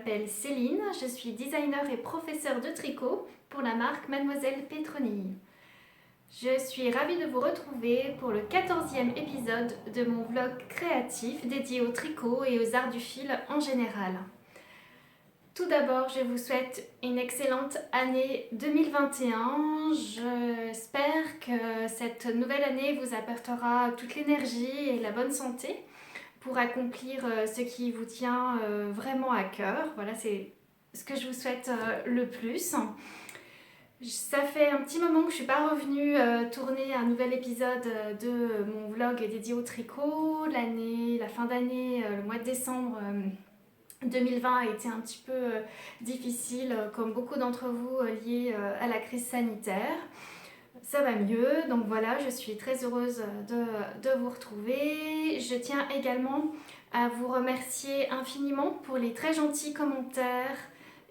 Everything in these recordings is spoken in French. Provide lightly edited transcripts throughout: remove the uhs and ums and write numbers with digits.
m'appelle Céline, je suis designer et professeure de tricot pour la marque Mademoiselle Petroni. Je suis ravie de vous retrouver pour le 14e épisode de mon vlog créatif dédié au tricot et aux arts du fil en général. Tout d'abord, je vous souhaite une excellente année 2021. J'espère que cette nouvelle année vous apportera toute l'énergie et la bonne santé pour accomplir ce qui vous tient vraiment à cœur. Voilà, c'est ce que je vous souhaite le plus. Ça fait un petit moment que je ne suis pas revenue tourner un nouvel épisode de mon vlog dédié au tricot. La fin d'année, le mois de décembre 2020 a été un petit peu difficile, comme beaucoup d'entre vous, lié à la crise sanitaire. Ça va mieux, donc voilà, je suis très heureuse de vous retrouver. Je tiens également à vous remercier infiniment pour les très gentils commentaires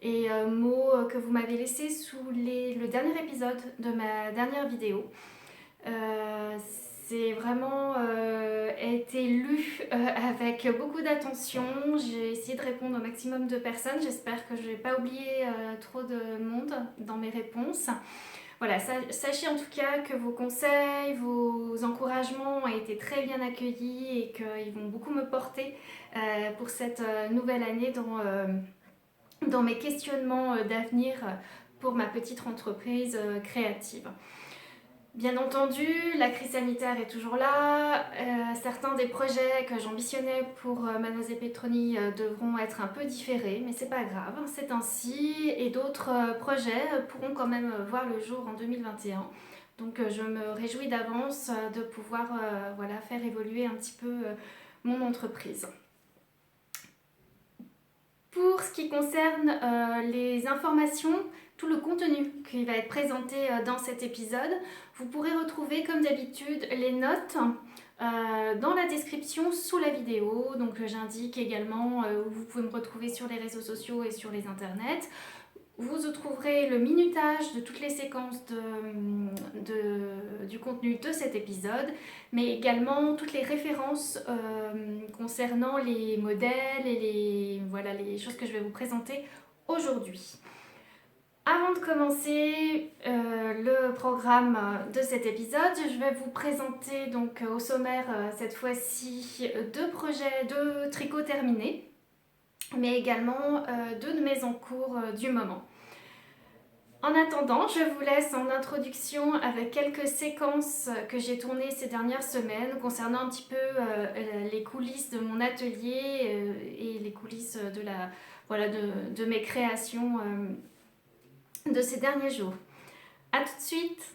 et mots que vous m'avez laissés sous le dernier épisode de ma dernière vidéo. C'est vraiment été lu avec beaucoup d'attention. J'ai essayé de répondre au maximum de personnes. J'espère que je n'ai pas oublié trop de monde dans mes réponses. Voilà, sachez en tout cas que vos conseils, vos encouragements ont été très bien accueillis et qu'ils vont beaucoup me porter pour cette nouvelle année dans mes questionnements d'avenir pour ma petite entreprise créative. Bien entendu, la crise sanitaire est toujours là. Certains des projets que j'ambitionnais pour Mademoiselle Petroni devront être un peu différés, mais c'est pas grave, c'est ainsi. Et d'autres projets pourront quand même voir le jour en 2021. Donc je me réjouis d'avance de pouvoir faire évoluer un petit peu mon entreprise. Pour ce qui concerne les informations, tout le contenu qui va être présenté dans cet épisode, vous pourrez retrouver comme d'habitude les notes dans la description sous la vidéo. Donc j'indique également où vous pouvez me retrouver sur les réseaux sociaux et sur les internets. Vous trouverez le minutage de toutes les séquences du contenu de cet épisode, mais également toutes les références concernant les modèles et les choses que je vais vous présenter aujourd'hui. Avant de commencer le programme de cet épisode, je vais vous présenter donc au sommaire cette fois-ci 2 projets de tricot terminés, mais également 2 de mes en cours du moment. En attendant, je vous laisse en introduction avec quelques séquences que j'ai tournées ces dernières semaines concernant un petit peu les coulisses de mon atelier et les coulisses de mes créations de ces derniers jours. A tout de suite!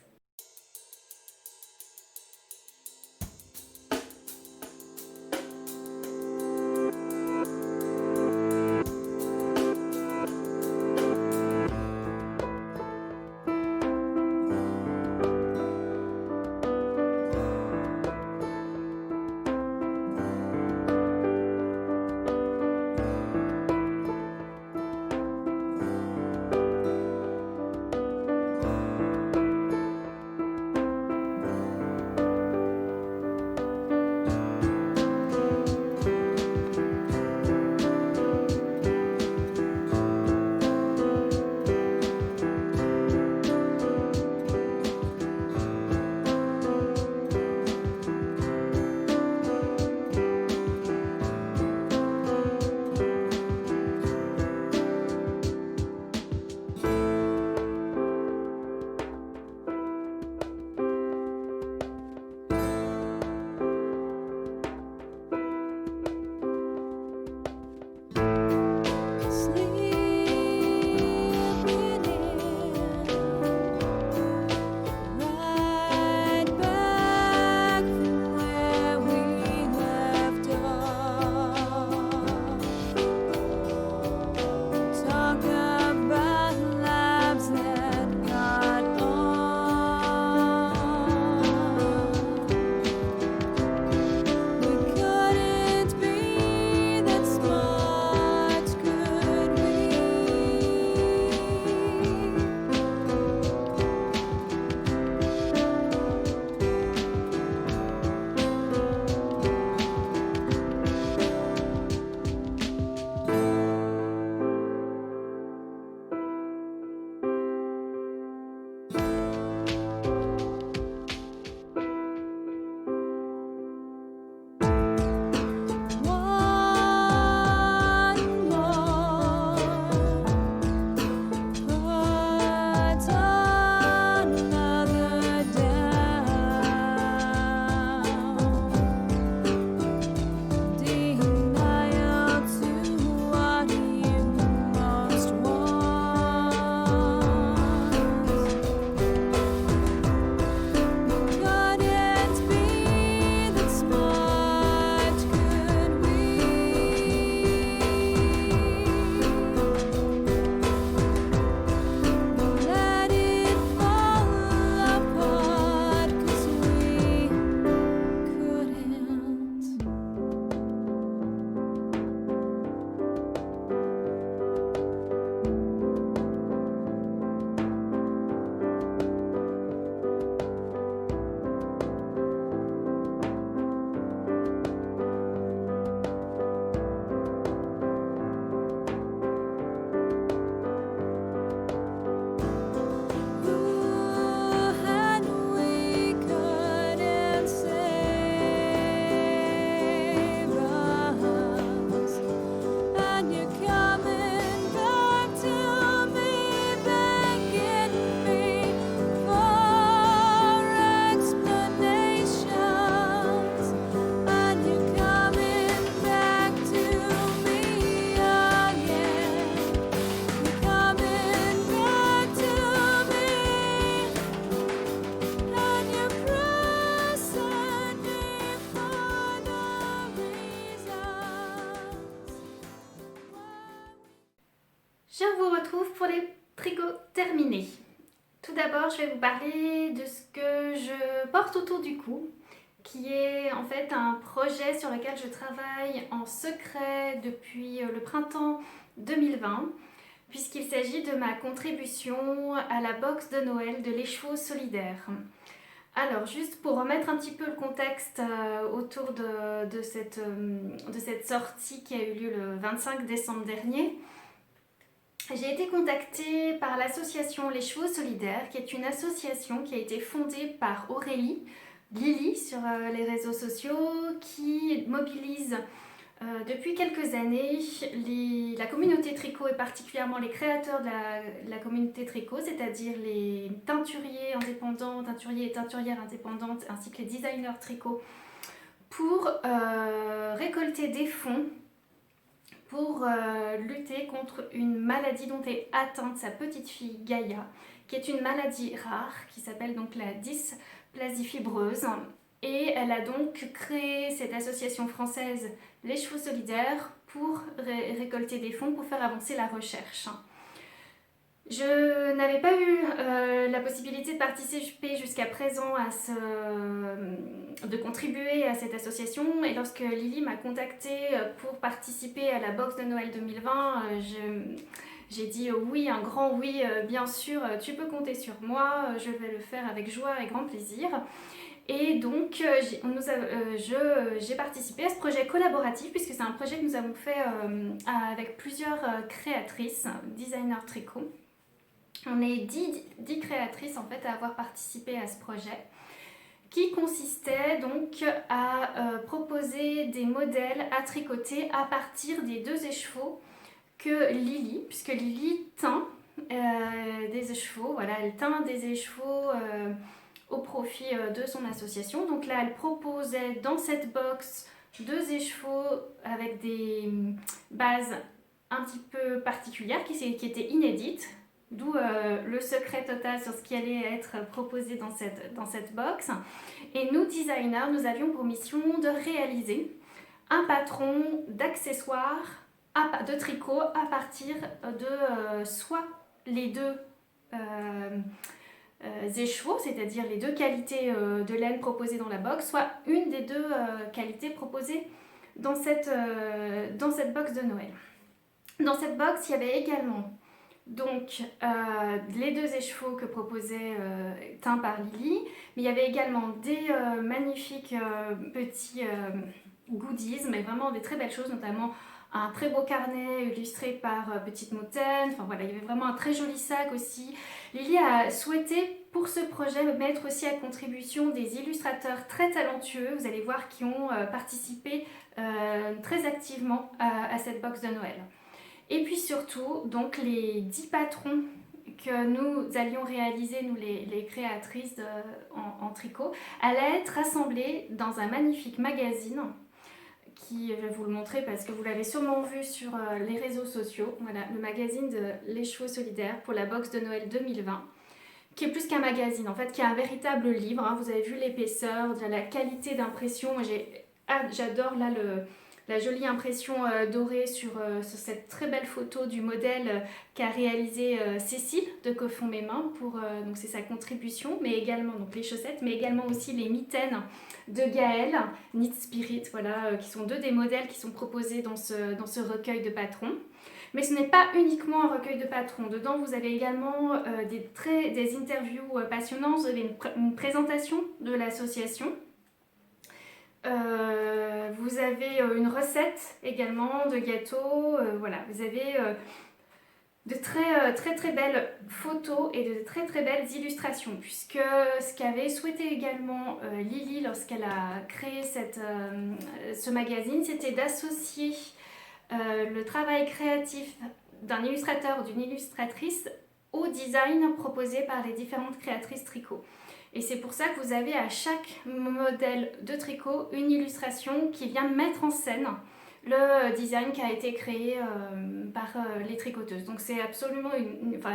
tricot terminé. Tout d'abord, je vais vous parler de ce que je porte autour du cou, qui est en fait un projet sur lequel je travaille en secret depuis le printemps 2020, puisqu'il s'agit de ma contribution à la box de Noël de l'Écheveau solidaire. Alors, juste pour remettre un petit peu le contexte autour de cette sortie qui a eu lieu le 25 décembre dernier, j'ai été contactée par l'association l'Écheveau solidaire, qui est une association qui a été fondée par Aurélie, Lily sur les réseaux sociaux, qui mobilise depuis quelques années la communauté tricot et particulièrement les créateurs de la communauté tricot, c'est-à-dire les teinturiers indépendants, teinturiers et teinturières indépendantes, ainsi que les designers tricot, pour récolter des fonds pour lutter contre une maladie dont est atteinte sa petite fille Gaïa, qui est une maladie rare qui s'appelle donc la dysplasie fibreuse. Et elle a donc créé cette association française l'Écheveau solidaire pour récolter des fonds pour faire avancer la recherche. Je n'avais pas eu la possibilité de participer jusqu'à présent de contribuer à cette association, et lorsque Lily m'a contactée pour participer à la box de Noël 2020, j'ai dit oui, un grand oui, bien sûr, tu peux compter sur moi, je vais le faire avec joie et grand plaisir. Et donc j'ai participé à ce projet collaboratif, puisque c'est un projet que nous avons fait avec plusieurs créatrices, designers tricot. On est 10 créatrices en fait à avoir participé à ce projet, qui consistait donc à proposer des modèles à tricoter à partir des 2 écheveaux que Lily, puisque Lily teint des écheveaux, voilà, elle teint des écheveaux au profit de son association. Donc là, elle proposait dans cette box 2 écheveaux avec des bases un petit peu particulières qui étaient inédites, d'où le secret total sur ce qui allait être proposé dans cette box. Et nous, designers, nous avions pour mission de réaliser un patron d'accessoires de tricot à partir de soit les 2 écheveaux, c'est-à-dire les 2 qualités de laine proposées dans la box, soit une des 2 qualités proposées dans cette box de Noël. Dans cette box, il y avait également donc les 2 écheveaux que proposait teints par Lily, mais il y avait également des magnifiques petits goodies, mais vraiment des très belles choses, notamment un très beau carnet illustré par Petite Motaine. Enfin voilà, il y avait vraiment un très joli sac aussi. Lily a souhaité pour ce projet mettre aussi à contribution des illustrateurs très talentueux, vous allez voir, qui ont participé très activement à cette box de Noël. Et puis surtout, donc les 10 patrons que nous allions réaliser, nous les créatrices en tricot, allaient être rassemblés dans un magnifique magazine qui, je vais vous le montrer parce que vous l'avez sûrement vu sur les réseaux sociaux. Voilà, le magazine de l'Écheveau solidaire pour la box de Noël 2020, qui est plus qu'un magazine, en fait, qui est un véritable livre. Hein. Vous avez vu l'épaisseur, la qualité d'impression. J'adore là la jolie impression dorée sur cette très belle photo du modèle qu'a réalisé Cécile de Coffons Mes Mains, donc c'est sa contribution, mais également donc les chaussettes, mais également aussi les mitaines de Gaëlle, Knit Spirit, voilà, qui sont 2 des modèles qui sont proposés dans ce recueil de patrons. Mais ce n'est pas uniquement un recueil de patrons. Dedans, vous avez également des interviews passionnantes, vous avez une présentation de l'association. Vous avez une recette également de gâteau, voilà, vous avez de très belles photos et de très belles illustrations, puisque ce qu'avait souhaité également Lily lorsqu'elle a créé ce magazine, c'était d'associer le travail créatif d'un illustrateur ou d'une illustratrice au design proposé par les différentes créatrices tricot. Et c'est pour ça que vous avez à chaque modèle de tricot une illustration qui vient mettre en scène le design qui a été créé par les tricoteuses. Donc c'est absolument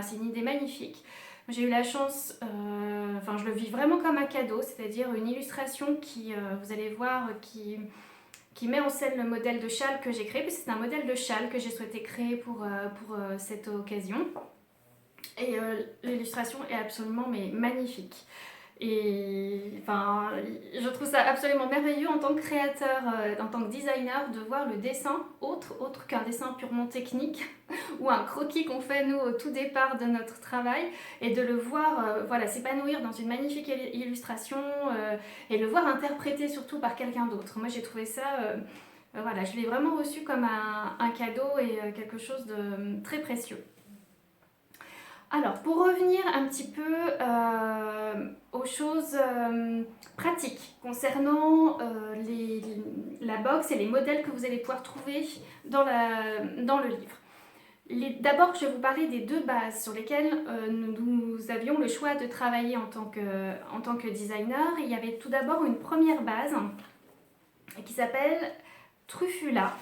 c'est une idée magnifique. J'ai eu la chance, je le vis vraiment comme un cadeau, c'est-à-dire une illustration qui, vous allez voir, qui met en scène le modèle de châle que j'ai créé, puisque c'est un modèle de châle que j'ai souhaité créer pour cette occasion. Et l'illustration est absolument magnifique. Et enfin, je trouve ça absolument merveilleux en tant que créateur, en tant que designer, de voir le dessin autre qu'un dessin purement technique ou un croquis qu'on fait nous au tout départ de notre travail, et de le voir voilà, s'épanouir dans une magnifique illustration, et le voir interprété surtout par quelqu'un d'autre. Moi j'ai trouvé ça, voilà, je l'ai vraiment reçu comme un cadeau et quelque chose de très précieux. Alors, pour revenir un petit peu aux choses pratiques concernant la box et les modèles que vous allez pouvoir trouver dans le livre. D'abord, je vais vous parler des deux bases sur lesquelles nous avions le choix de travailler en tant que designer. Il y avait tout d'abord une première base qui s'appelle Truffula.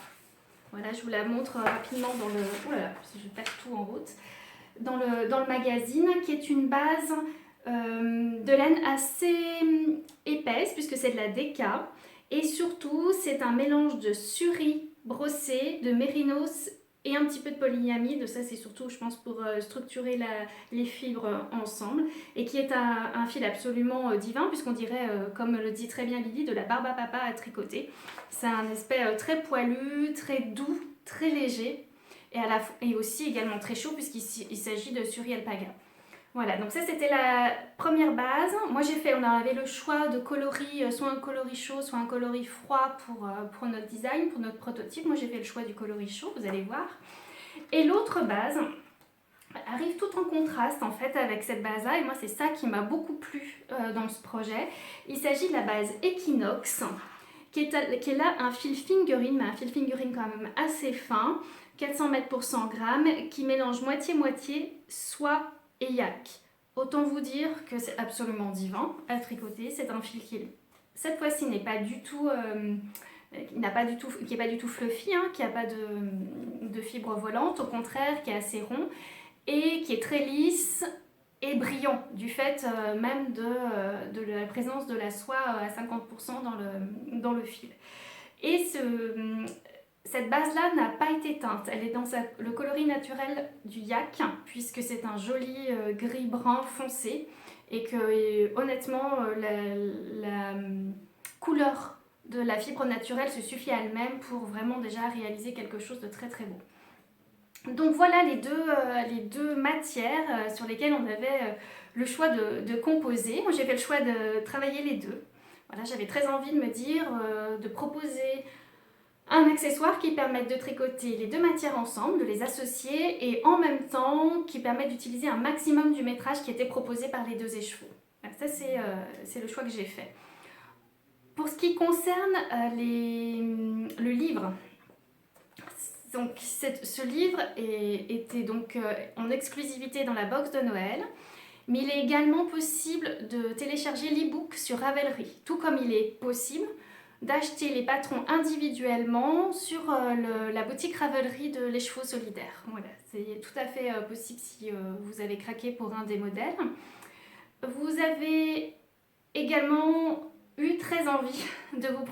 Voilà, je vous la montre rapidement dans le... Oh là là, je perds tout en route. Dans le magazine, qui est une base de laine assez épaisse, puisque c'est de la déca, et surtout c'est un mélange de suri brossé, de mérinos et un petit peu de polyamide. Ça c'est surtout, je pense, pour structurer les fibres ensemble, et qui est un fil absolument divin, puisqu'on dirait, comme le dit très bien Lily, de la barbe à papa à tricoter. C'est un aspect très poilu, très doux, très léger, et aussi également très chaud, puisqu'il s'agit de suri alpaga. Voilà, donc ça c'était la première base. Moi on avait le choix de coloris, soit un coloris chaud, soit un coloris froid pour notre design, pour notre prototype. Moi j'ai fait le choix du coloris chaud, vous allez voir. Et l'autre base arrive tout en contraste en fait avec cette base-là, et moi c'est ça qui m'a beaucoup plu dans ce projet. Il s'agit de la base Equinox, qui est là un fil fingering, mais un fil fingering quand même assez fin, 400 mètres pour 100 grammes, qui mélange moitié-moitié soie et yak. Autant vous dire que c'est absolument divin à tricoter. C'est un fil qui, cette fois-ci, n'est pas du tout, qui est pas du tout fluffy, hein, qui n'a pas de fibres volantes, au contraire, qui est assez rond et qui est très lisse et brillant, du fait même de la présence de la soie à 50% dans le fil. Et cette base-là n'a pas été teinte, elle est dans le coloris naturel du yak, puisque c'est un joli gris-brun foncé, et que honnêtement, la couleur de la fibre naturelle se suffit à elle-même pour vraiment déjà réaliser quelque chose de très très beau. Donc voilà les deux matières sur lesquelles on avait le choix de composer. Moi j'ai fait le choix de travailler les deux. Voilà, j'avais très envie de me dire, de proposer un accessoire qui permette de tricoter les deux matières ensemble, de les associer, et en même temps qui permette d'utiliser un maximum du métrage qui était proposé par les deux écheveaux. Voilà, ça c'est le choix que j'ai fait. Pour ce qui concerne le livre, donc ce livre était donc en exclusivité dans la box de Noël, mais il est également possible de télécharger l'e-book sur Ravelry, tout comme il est possible d'acheter les patrons individuellement sur la boutique Ravelry de l'Écheveau Solidaire. Voilà, c'est tout à fait possible si vous avez craqué pour un des modèles. Vous avez également eu très envie de vous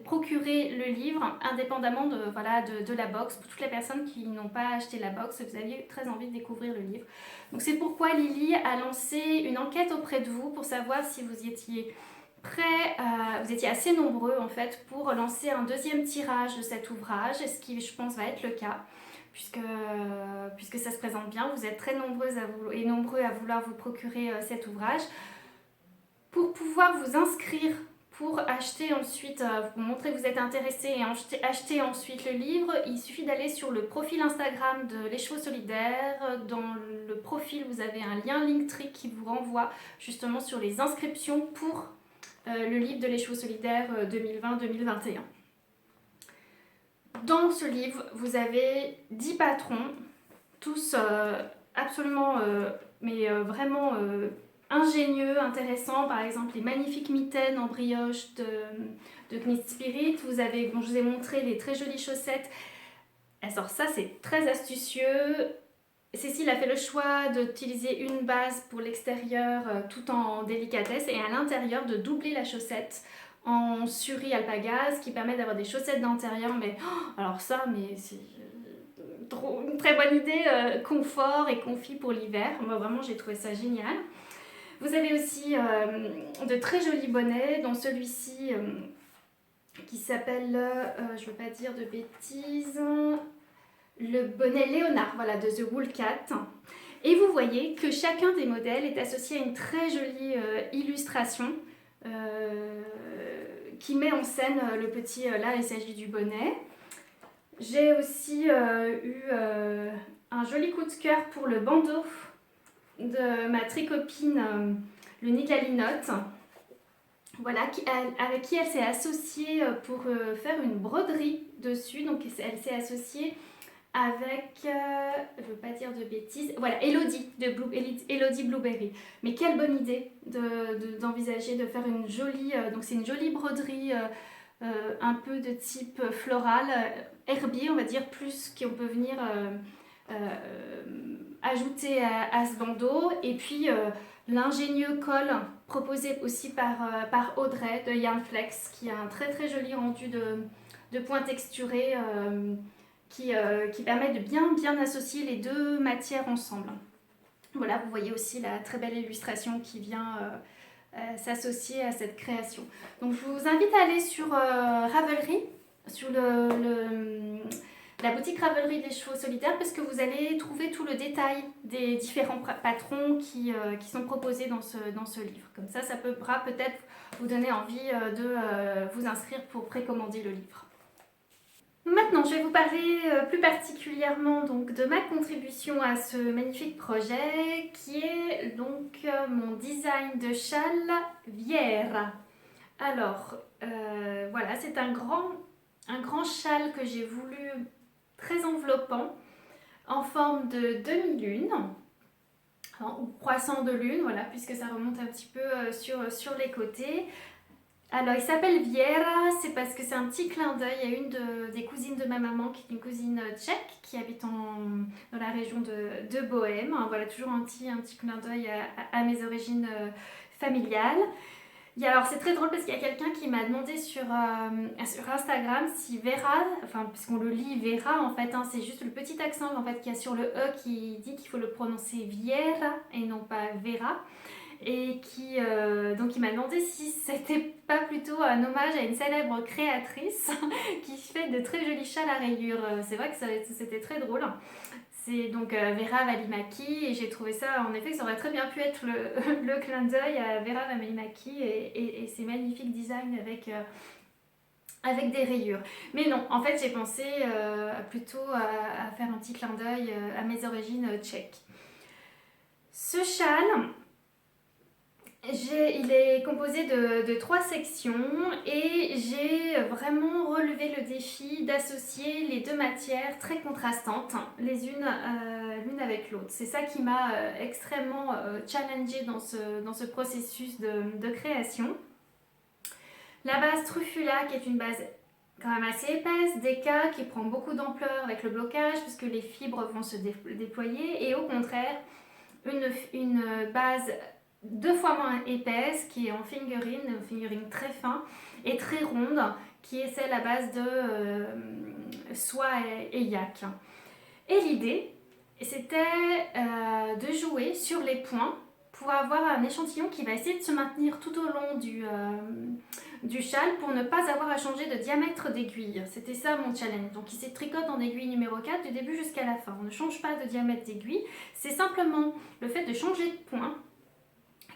procurer le livre indépendamment de la box. Pour toutes les personnes qui n'ont pas acheté la box, vous aviez très envie de découvrir le livre. Donc c'est pourquoi Lily a lancé une enquête auprès de vous pour savoir si vous étiez prêts, vous étiez assez nombreux en fait pour lancer un deuxième tirage de cet ouvrage, ce qui je pense va être le cas. Puisque ça se présente bien, vous êtes très nombreuses nombreux à vouloir vous procurer cet ouvrage. Pour pouvoir vous inscrire pour acheter ensuite, vous montrer que vous êtes intéressé et acheter ensuite le livre, il suffit d'aller sur le profil Instagram de l'Écheveau Solidaire. Dans le profil, vous avez un lien Linktree qui vous renvoie justement sur les inscriptions pour le livre de l'Écheveau Solidaire 2020-2021. Dans ce livre, vous avez 10 patrons, tous absolument, vraiment ingénieux, intéressants. Par exemple, les magnifiques mitaines en brioche de Knit Spirit. Vous avez, je vous ai montré les très jolies chaussettes. Alors ça, c'est très astucieux. Cécile a fait le choix d'utiliser une base pour l'extérieur tout en délicatesse, et à l'intérieur de doubler la chaussette en suri alpaga, ce qui permet d'avoir des chaussettes d'intérieur. Mais alors ça, mais une très bonne idée confort et confit pour l'hiver. Moi vraiment j'ai trouvé ça génial. Vous avez aussi de très jolis bonnets, dont celui-ci qui s'appelle, je ne veux pas dire de bêtises, le bonnet Léonard, voilà, de The Wool Cat. Et vous voyez que chacun des modèles est associé à une très jolie illustration qui met en scène le petit, là il s'agit du bonnet. J'ai aussi eu un joli coup de cœur pour le bandeau de ma tricopine, le Nigalinote. Voilà, avec qui elle s'est associée pour faire une broderie dessus. Donc elle s'est associée avec, je ne veux pas dire de bêtises, voilà, Elodie, Elodie Blueberry. Mais quelle bonne idée d'envisager de faire une jolie, donc c'est une jolie broderie un peu de type floral, herbier on va dire, plus qu'on peut venir ajouter à ce bandeau. Et puis l'ingénieux col proposé aussi par Audrey de Yarnflex, qui a un très très joli rendu de points texturés qui permet de bien associer les deux matières ensemble. Voilà, vous voyez aussi la très belle illustration qui vient s'associer à cette création. Donc je vous invite à aller sur Ravelry, sur la boutique Ravelry des chevaux solitaires, parce que vous allez trouver tout le détail des différents patrons qui sont proposés dans ce livre. Comme ça pourra peut-être vous donner envie de vous inscrire pour précommander le livre. Maintenant, je vais vous parler plus particulièrement donc, de ma contribution à ce magnifique projet qui est donc mon design de châle Viera. Alors, voilà, c'est un grand châle que j'ai voulu très enveloppant en forme de demi-lune ou croissant de lune, voilà, puisque ça remonte un petit peu sur les côtés. Alors, il s'appelle Viera, c'est parce que c'est un petit clin d'œil à une des cousines de ma maman, qui est une cousine tchèque, qui habite dans la région de Bohême. Voilà, toujours un petit clin d'œil à mes origines familiales. Alors, c'est très drôle parce qu'il y a quelqu'un qui m'a demandé sur Instagram si Vera, enfin, puisqu'on le lit Vera, en fait, c'est juste le petit accent en fait, qu'il y a sur le E qui dit qu'il faut le prononcer Viera et non pas Vera. Et donc il m'a demandé si c'était pas plutôt un hommage à une célèbre créatrice qui fait de très jolis châles à rayures. C'est vrai que c'était très drôle. C'est donc Vera Välimäki, et j'ai trouvé ça, en effet, que ça aurait très bien pu être le clin d'œil à Vera Välimäki et ses magnifiques designs avec des rayures. Mais non, en fait j'ai pensé plutôt à faire un petit clin d'œil à mes origines tchèques. Ce châle, il est composé de 3 sections et j'ai vraiment relevé le défi d'associer les deux matières très contrastantes, les unes l'une avec l'autre. C'est ça qui m'a extrêmement challengée dans ce processus de création. La base Truffula, qui est une base quand même assez épaisse, Deka qui prend beaucoup d'ampleur avec le blocage puisque les fibres vont se déployer, et au contraire une base 2 fois moins épaisse qui est en fingering très fin et très ronde, qui est celle à base de soie et yak. Et l'idée, c'était de jouer sur les points pour avoir un échantillon qui va essayer de se maintenir tout au long du châle pour ne pas avoir à changer de diamètre d'aiguille. C'était ça mon challenge. Donc il se tricote en aiguille numéro 4 du début jusqu'à la fin. On ne change pas de diamètre d'aiguille, c'est simplement le fait de changer de point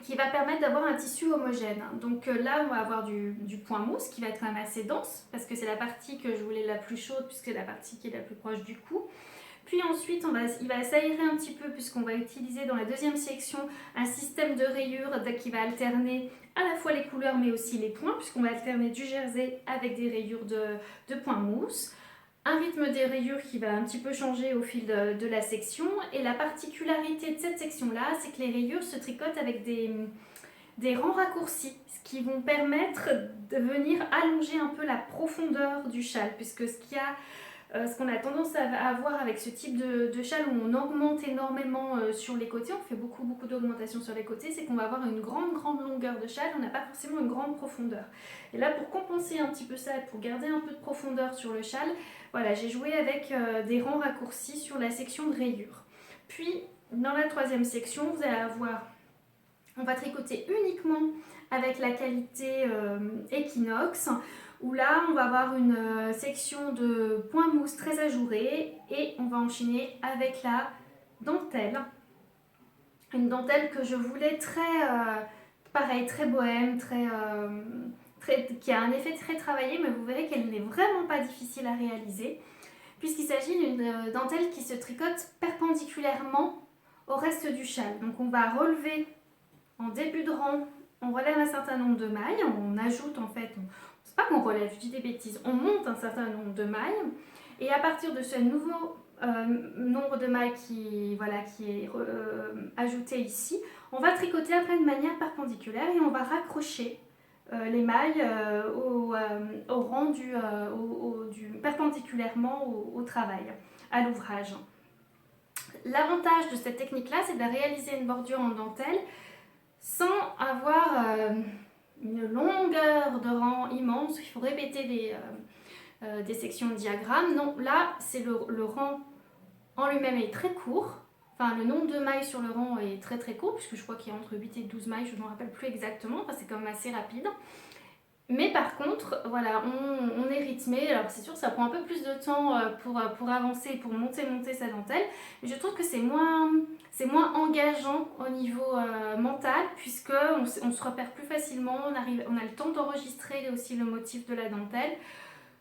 qui va permettre d'avoir un tissu homogène. Donc là, on va avoir du point mousse qui va être quand même assez dense, parce que c'est la partie que je voulais la plus chaude, puisque c'est la partie qui est la plus proche du cou. Puis ensuite, il va s'aérer un petit peu, puisqu'on va utiliser dans la deuxième section un système de rayures qui va alterner à la fois les couleurs, mais aussi les points, puisqu'on va alterner du jersey avec des rayures de point mousse. Un rythme des rayures qui va un petit peu changer au fil de la section, et la particularité de cette section-là, c'est que les rayures se tricotent avec des rangs raccourcis, ce qui vont permettre de venir allonger un peu la profondeur du châle, puisque ce qu'il y a Ce qu'on a tendance à avoir avec ce type de châle où on augmente énormément sur les côtés, on fait beaucoup d'augmentation sur les côtés, c'est qu'on va avoir une grande longueur de châle, on n'a pas forcément une grande profondeur. Et là, pour compenser un petit peu ça, pour garder un peu de profondeur sur le châle, voilà, j'ai joué avec des rangs raccourcis sur la section de rayures. Puis, dans la troisième section, vous allez avoir, on va tricoter uniquement avec la qualité Equinox, où là on va avoir une section de point mousse très ajourée et on va enchaîner avec la dentelle. Une dentelle que je voulais pareil, très bohème, qui a un effet très travaillé, mais vous verrez qu'elle n'est vraiment pas difficile à réaliser, puisqu'il s'agit d'une dentelle qui se tricote perpendiculairement au reste du châle. Donc on va relever en début de rang, on relève un certain nombre de mailles, on ajoute en fait, c'est pas qu'on relève, je dis des bêtises, on monte un certain nombre de mailles, et à partir de ce nouveau nombre de mailles qui est ajouté ici, on va tricoter après de manière perpendiculaire et on va raccrocher les mailles au rang perpendiculairement au travail, à l'ouvrage. L'avantage de cette technique-là, c'est de réaliser une bordure en dentelle sans avoir une longueur de rang immense. Il faut répéter des sections de diagrammes. Non, là, c'est le rang en lui-même est très court. Enfin, le nombre de mailles sur le rang est très court, puisque je crois qu'il y a entre 8 et 12 mailles, je ne me rappelle plus exactement. Enfin, c'est quand même assez rapide. Mais par contre, voilà, on est rythmé. Alors c'est sûr, ça prend un peu plus de temps pour avancer, pour monter sa dentelle. Mais je trouve que c'est moins engageant au niveau mental, puisque on se repère plus facilement, on a le temps d'enregistrer aussi le motif de la dentelle.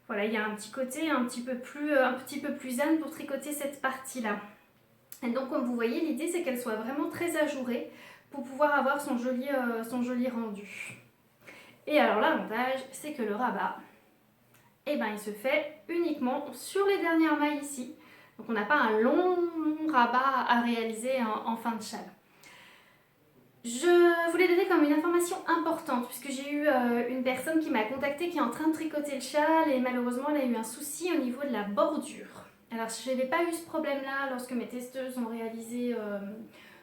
Voilà, il y a un petit côté un petit peu plus zen pour tricoter cette partie-là. Et donc comme vous voyez, l'idée c'est qu'elle soit vraiment très ajourée pour pouvoir avoir son joli rendu. Et alors l'avantage, c'est que le rabat, il se fait uniquement sur les dernières mailles ici. Donc on n'a pas un long rabat à réaliser en fin de châle. Je voulais donner comme une information importante, puisque j'ai eu une personne qui m'a contactée qui est en train de tricoter le châle et malheureusement elle a eu un souci au niveau de la bordure. Alors je n'avais pas eu ce problème-là lorsque mes testeuses ont réalisé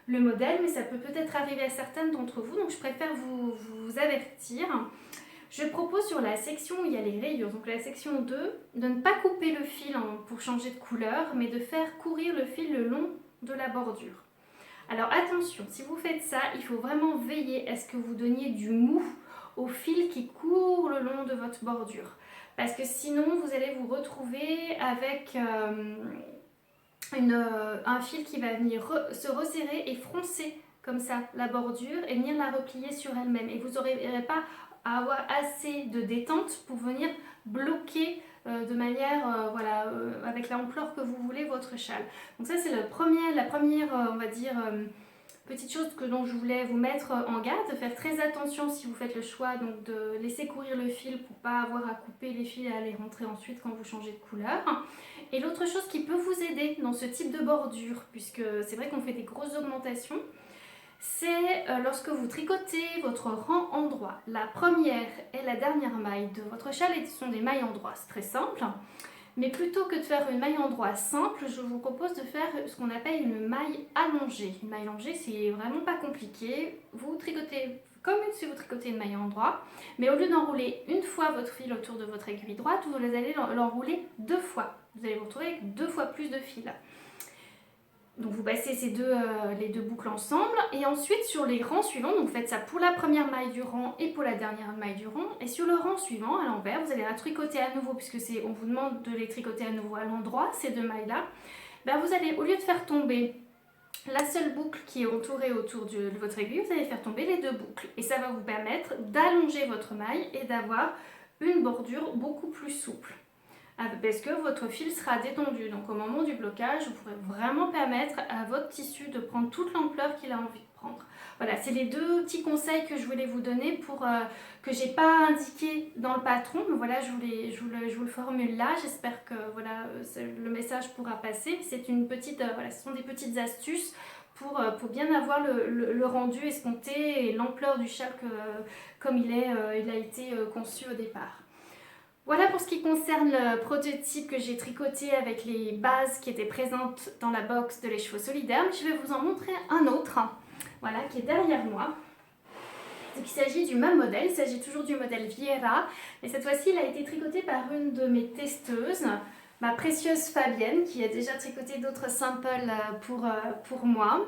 le modèle, mais ça peut peut-être arriver à certaines d'entre vous, donc je préfère vous avertir. Je propose sur la section où il y a les rayures, donc la section 2, de ne pas couper le fil pour changer de couleur, mais de faire courir le fil le long de la bordure. Alors attention, si vous faites ça, il faut vraiment veiller à ce que vous donniez du mou au fil qui court le long de votre bordure. Parce que sinon, vous allez vous retrouver avec un fil qui va venir se resserrer et froncer comme ça la bordure et venir la replier sur elle-même. Et vous n'aurez pas à avoir assez de détente pour venir bloquer de manière, avec l'ampleur que vous voulez votre châle. Donc ça c'est la première on va dire, petite chose dont je voulais vous mettre en garde, de faire très attention si vous faites le choix donc de laisser courir le fil pour pas avoir à couper les fils et à les rentrer ensuite quand vous changez de couleur. Et l'autre chose qui peut vous aider dans ce type de bordure, puisque c'est vrai qu'on fait des grosses augmentations, c'est lorsque vous tricotez votre rang endroit. La première et la dernière maille de votre châle sont des mailles endroit, c'est très simple. Mais plutôt que de faire une maille endroit simple, je vous propose de faire ce qu'on appelle une maille allongée. Une maille allongée, c'est vraiment pas compliqué. Vous tricotez comme si vous tricotez une maille endroit, mais au lieu d'enrouler une fois votre fil autour de votre aiguille droite, vous allez l'enrouler 2 fois. Vous allez vous retrouver avec 2 fois plus de fil. Donc vous passez les deux boucles ensemble et ensuite sur les rangs suivants, donc vous faites ça pour la première maille du rang et pour la dernière maille du rang, et sur le rang suivant à l'envers vous allez la tricoter à nouveau, puisque on vous demande de les tricoter à nouveau à l'endroit, ces 2 mailles là. Vous allez, au lieu de faire tomber la seule boucle qui est entourée autour de votre aiguille, vous allez faire tomber les 2 boucles et ça va vous permettre d'allonger votre maille et d'avoir une bordure beaucoup plus souple. Parce que votre fil sera détendu. Donc au moment du blocage, vous pourrez vraiment permettre à votre tissu de prendre toute l'ampleur qu'il a envie de prendre. Voilà, c'est les 2 petits conseils que je voulais vous donner que j'ai pas indiqué dans le patron. Mais voilà, je vous le formule là. J'espère que le message pourra passer. Ce sont des petites astuces pour bien avoir le rendu escompté et l'ampleur du châle comme il a été conçu au départ. Voilà pour ce qui concerne le prototype que j'ai tricoté avec les bases qui étaient présentes dans la box de l'écheveau solidaire. Je vais vous en montrer un autre, voilà, qui est derrière moi. Donc, il s'agit du même modèle, il s'agit toujours du modèle Viera, et cette fois-ci il a été tricoté par une de mes testeuses, ma précieuse Fabienne, qui a déjà tricoté d'autres samples pour moi.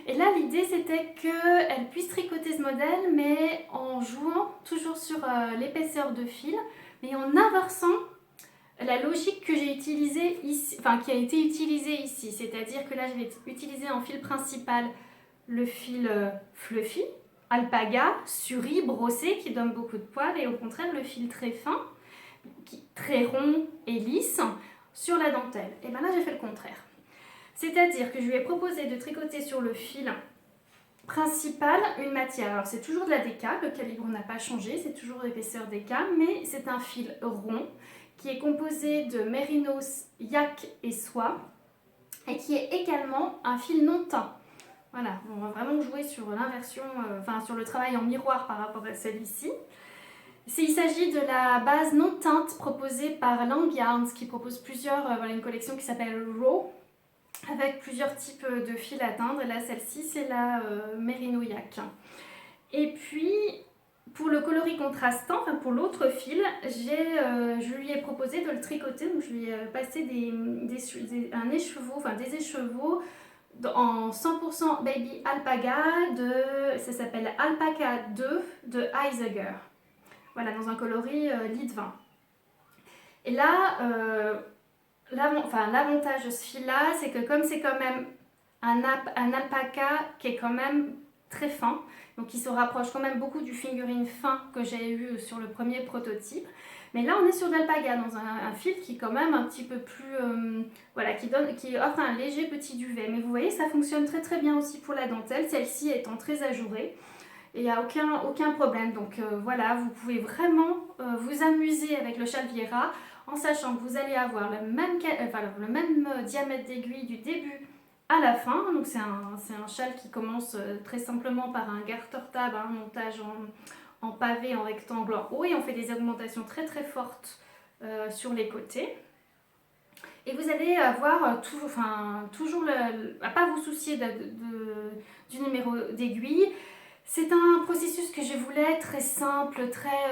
Et là l'idée c'était qu'elle puisse tricoter ce modèle, mais en jouant toujours sur l'épaisseur de fil, mais en inversant la logique que j'ai utilisée ici, enfin qui a été utilisée ici, c'est-à-dire que là je vais utiliser en fil principal le fil fluffy, alpaga, suri, brossé, qui donne beaucoup de poils, et au contraire le fil très fin, très rond et lisse, sur la dentelle. Et bien là j'ai fait le contraire. C'est-à-dire que je lui ai proposé de tricoter sur le fil principal une matière. Alors c'est toujours de la déca, le calibre n'a pas changé, c'est toujours l'épaisseur déca, mais c'est un fil rond qui est composé de mérinos, yak et soie, et qui est également un fil non teint. Voilà, on va vraiment jouer sur l'inversion, sur le travail en miroir par rapport à celui-ci. Il s'agit de la base non teinte proposée par Lang Yarns, qui propose une collection qui s'appelle Raw, avec plusieurs types de fils à teindre. Et là, celle-ci, c'est la Merino Yak. Et puis, pour le coloris contrastant, pour l'autre fil, je lui ai proposé de le tricoter. Donc, je lui ai passé des écheveaux en 100% Baby Alpaga, ça s'appelle Alpaca 2 de Heisiger. Voilà, dans un coloris lit 20. Et là, l'avantage de ce fil-là, c'est que comme c'est quand même un alpaca qui est quand même très fin, donc il se rapproche quand même beaucoup du fingering fin que j'ai eu sur le premier prototype. Mais là, on est sur de l'alpaga, dans un fil qui est quand même un petit peu plus... qui offre un léger petit duvet. Mais vous voyez, ça fonctionne très très bien aussi pour la dentelle, celle-ci étant très ajourée. Et il n'y a aucun problème. Donc voilà, vous pouvez vraiment vous amuser avec le châle Viera en sachant que vous allez avoir le même diamètre d'aiguille du début à la fin. Donc c'est un châle qui commence très simplement par un garter-tab, un montage en pavé, en rectangle en haut, et on fait des augmentations très très fortes sur les côtés. Et vous allez avoir toujours à pas vous soucier du numéro d'aiguille. C'est un processus que je voulais très simple, très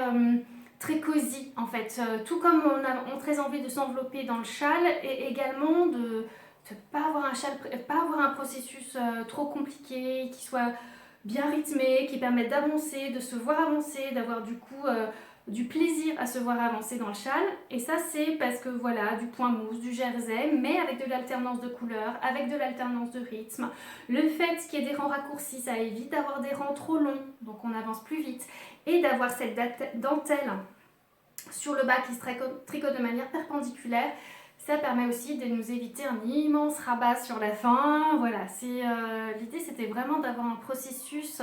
cosy en fait. Tout comme on a très envie de s'envelopper dans le châle, et également de ne pas avoir un processus trop compliqué, qui soit bien rythmé, qui permette d'avancer, de se voir avancer, d'avoir du coup du plaisir à se voir avancer dans le châle. Et ça c'est parce que voilà, du point mousse, du jersey, mais avec de l'alternance de couleurs, avec de l'alternance de rythme. Le fait qu'il y ait des rangs raccourcis, ça évite d'avoir des rangs trop longs, donc on avance plus vite, et d'avoir cette dentelle sur le bas qui se tricote de manière perpendiculaire. Ça permet aussi de nous éviter un immense rabat sur la fin. Voilà, l'idée c'était vraiment d'avoir un processus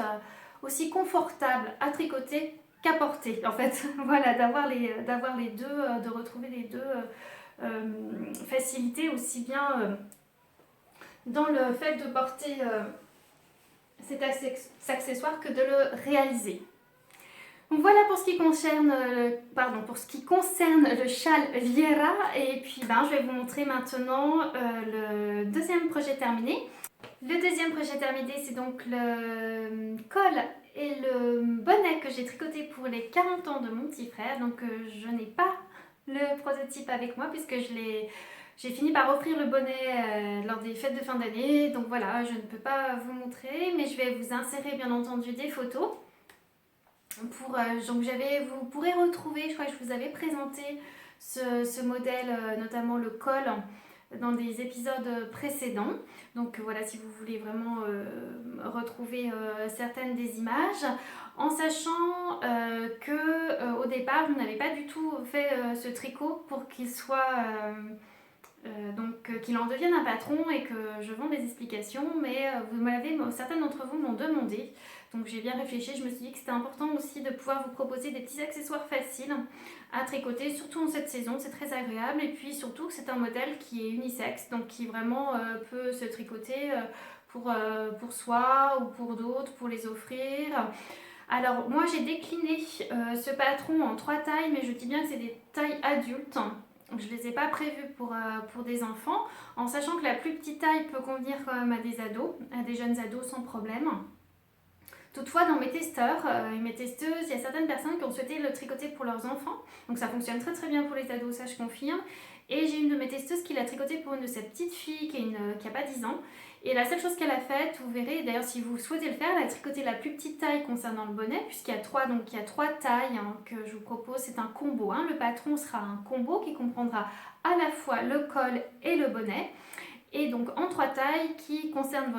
aussi confortable à tricoter qu'à porter en fait. Voilà, d'avoir les deux, de retrouver les deux facilités, aussi bien dans le fait de porter cet accessoire que de le réaliser. Donc voilà pour ce qui concerne le châle Viera, et puis je vais vous montrer maintenant le deuxième projet terminé. Le deuxième projet terminé, c'est donc le col et le bonnet que j'ai tricoté pour les 40 ans de mon petit frère. Donc je n'ai pas le prototype avec moi puisque j'ai fini par offrir le bonnet lors des fêtes de fin d'année. Donc voilà, je ne peux pas vous montrer, mais je vais vous insérer bien entendu des photos. Vous pourrez retrouver, je crois que je vous avais présenté ce modèle, notamment le col, dans des épisodes précédents. Donc voilà, si vous voulez vraiment retrouver certaines des images, en sachant qu'au départ, je n'avais pas du tout fait ce tricot pour qu'il soit... qu'il en devienne un patron et que je vende des explications, mais certaines d'entre vous m'ont demandé, donc j'ai bien réfléchi. Je me suis dit que c'était important aussi de pouvoir vous proposer des petits accessoires faciles à tricoter, surtout en cette saison, c'est très agréable, et puis surtout que c'est un modèle qui est unisexe, donc qui vraiment peut se tricoter pour soi ou pour d'autres, pour les offrir. Alors moi j'ai décliné ce patron en 3 tailles, mais je dis bien que c'est des tailles adultes. Je ne les ai pas prévues pour des enfants, en sachant que la plus petite taille peut convenir quand même à des ados, à des jeunes ados sans problème. Toutefois, dans mes testeurs et mes testeuses, il y a certaines personnes qui ont souhaité le tricoter pour leurs enfants. Donc ça fonctionne très très bien pour les ados, ça je confirme. Et j'ai une de mes testeuses qui l'a tricoté pour une de ses petites filles qui a pas 10 ans. Et la seule chose qu'elle a faite, vous verrez, d'ailleurs si vous souhaitez le faire, elle a tricoté la plus petite taille concernant le bonnet, puisqu'il y a trois, donc il y a 3 tailles que je vous propose. C'est un combo. Le patron sera un combo qui comprendra à la fois le col et le bonnet. Et donc en 3 tailles qui concernent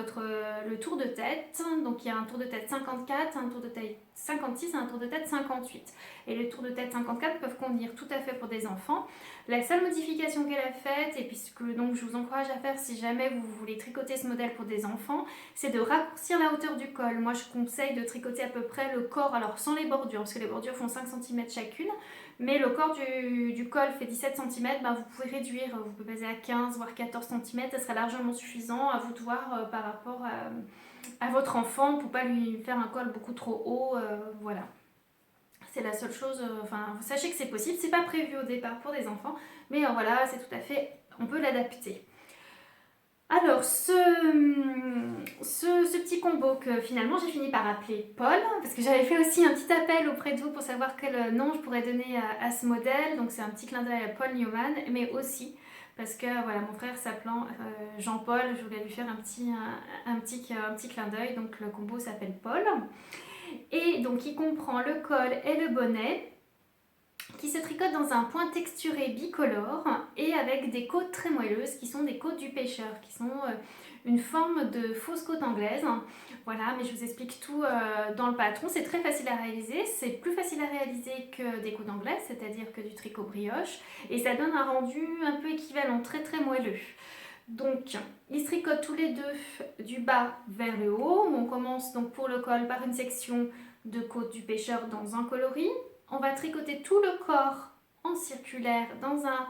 le tour de tête. Donc il y a un tour de tête 54, un tour de tête 56 et un tour de tête 58. Et les tours de tête 54 peuvent convenir tout à fait pour des enfants. La seule modification qu'elle a faite, et puisque donc je vous encourage à faire si jamais vous voulez tricoter ce modèle pour des enfants, c'est de raccourcir la hauteur du col. Moi je conseille de tricoter à peu près le corps, alors sans les bordures, parce que les bordures font 5 cm chacune. Mais le corps du col fait 17 cm, vous pouvez réduire, vous pouvez passer à 15 voire 14 cm, ça sera largement suffisant, à vous de voir par rapport à votre enfant pour ne pas lui faire un col beaucoup trop haut, voilà. C'est la seule chose, sachez que c'est possible, c'est pas prévu au départ pour des enfants, mais voilà, c'est tout à fait, on peut l'adapter. Alors, ce petit combo que finalement j'ai fini par appeler Paul, parce que j'avais fait aussi un petit appel auprès de vous pour savoir quel nom je pourrais donner à ce modèle. Donc c'est un petit clin d'œil à Paul Newman, mais aussi parce que voilà, mon frère s'appelant Jean-Paul, je voulais lui faire un petit clin d'œil. Donc le combo s'appelle Paul. Et donc il comprend le col et le bonnet, qui se tricote dans un point texturé bicolore et avec des côtes très moelleuses qui sont des côtes du pêcheur, qui sont une forme de fausse côte anglaise. Voilà, mais je vous explique tout dans le patron. C'est très facile à réaliser, c'est plus facile à réaliser que des côtes anglaises, c'est-à-dire que du tricot brioche, et ça donne un rendu un peu équivalent, très très moelleux. Donc, ils se tricotent tous les deux du bas vers le haut. On commence donc pour le col par une section de côte du pêcheur dans un coloris. On va tricoter tout le corps en circulaire dans un